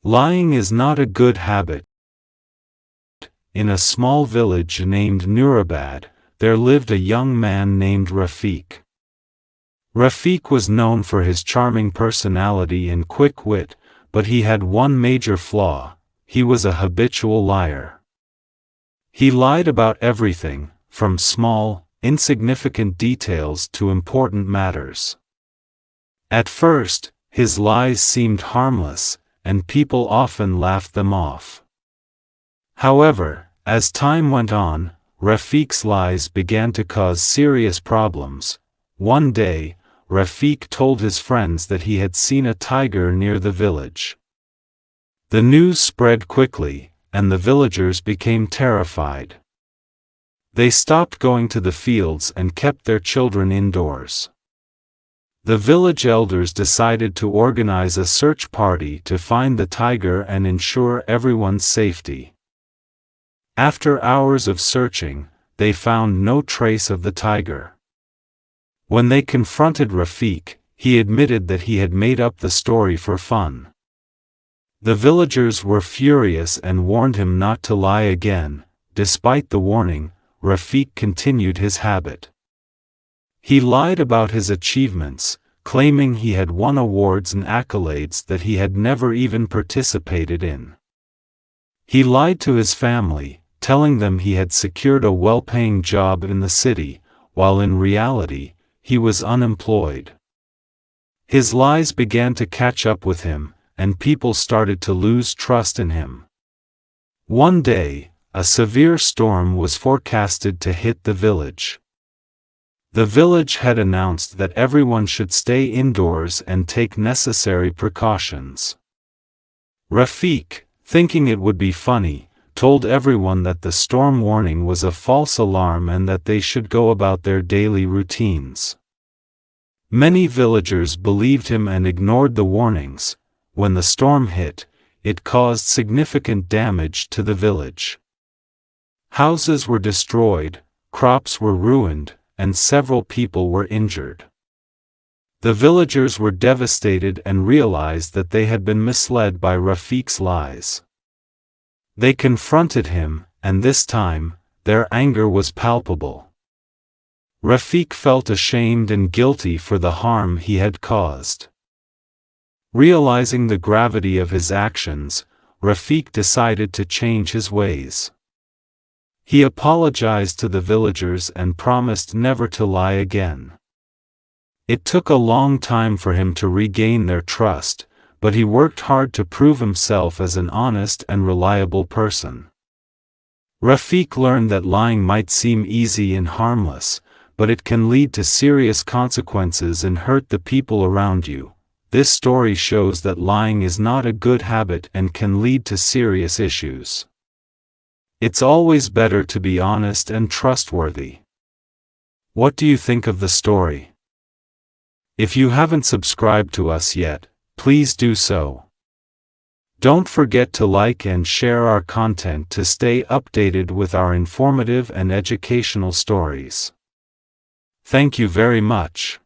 Lying is not a good habit. In a small village named Nurabad, there lived a young man named Rafiq. Rafiq was known for his charming personality and quick wit, but he had one major flaw: he was a habitual liar. He lied about everything, from small, insignificant details to important matters. At first, his lies seemed harmless, and people often laughed them off. However, as time went on, Rafiq's lies began to cause serious problems. One day, Rafiq told his friends that he had seen a tiger near the village. The news spread quickly, and the villagers became terrified. They stopped going to the fields and kept their children indoors. The village elders decided to organize a search party to find the tiger and ensure everyone's safety. After hours of searching, they found no trace of the tiger. When they confronted Rafiq, he admitted that he had made up the story for fun. The villagers were furious and warned him not to lie again. Despite the warning, Rafiq continued his habit. He lied about his achievements, claiming he had won awards and accolades that he had never even participated in. He lied to his family, telling them he had secured a well-paying job in the city, while in reality, he was unemployed. His lies began to catch up with him, and people started to lose trust in him. One day, a severe storm was forecasted to hit the village. The village had announced that everyone should stay indoors and take necessary precautions. Rafiq, thinking it would be funny, told everyone that the storm warning was a false alarm and that they should go about their daily routines. Many villagers believed him and ignored the warnings. When the storm hit, it caused significant damage to the village. Houses were destroyed, crops were ruined, and several people were injured. The villagers were devastated and realized that they had been misled by Rafiq's lies. They confronted him, and this time, their anger was palpable. Rafiq felt ashamed and guilty for the harm he had caused. Realizing the gravity of his actions, Rafiq decided to change his ways. He apologized to the villagers and promised never to lie again. It took a long time for him to regain their trust, but he worked hard to prove himself as an honest and reliable person. Rafiq learned that lying might seem easy and harmless, but it can lead to serious consequences and hurt the people around you. This story shows that lying is not a good habit and can lead to serious issues. It's always better to be honest and trustworthy. What do you think of the story? If you haven't subscribed to us yet, please do so. Don't forget to like and share our content to stay updated with our informative and educational stories. Thank you very much.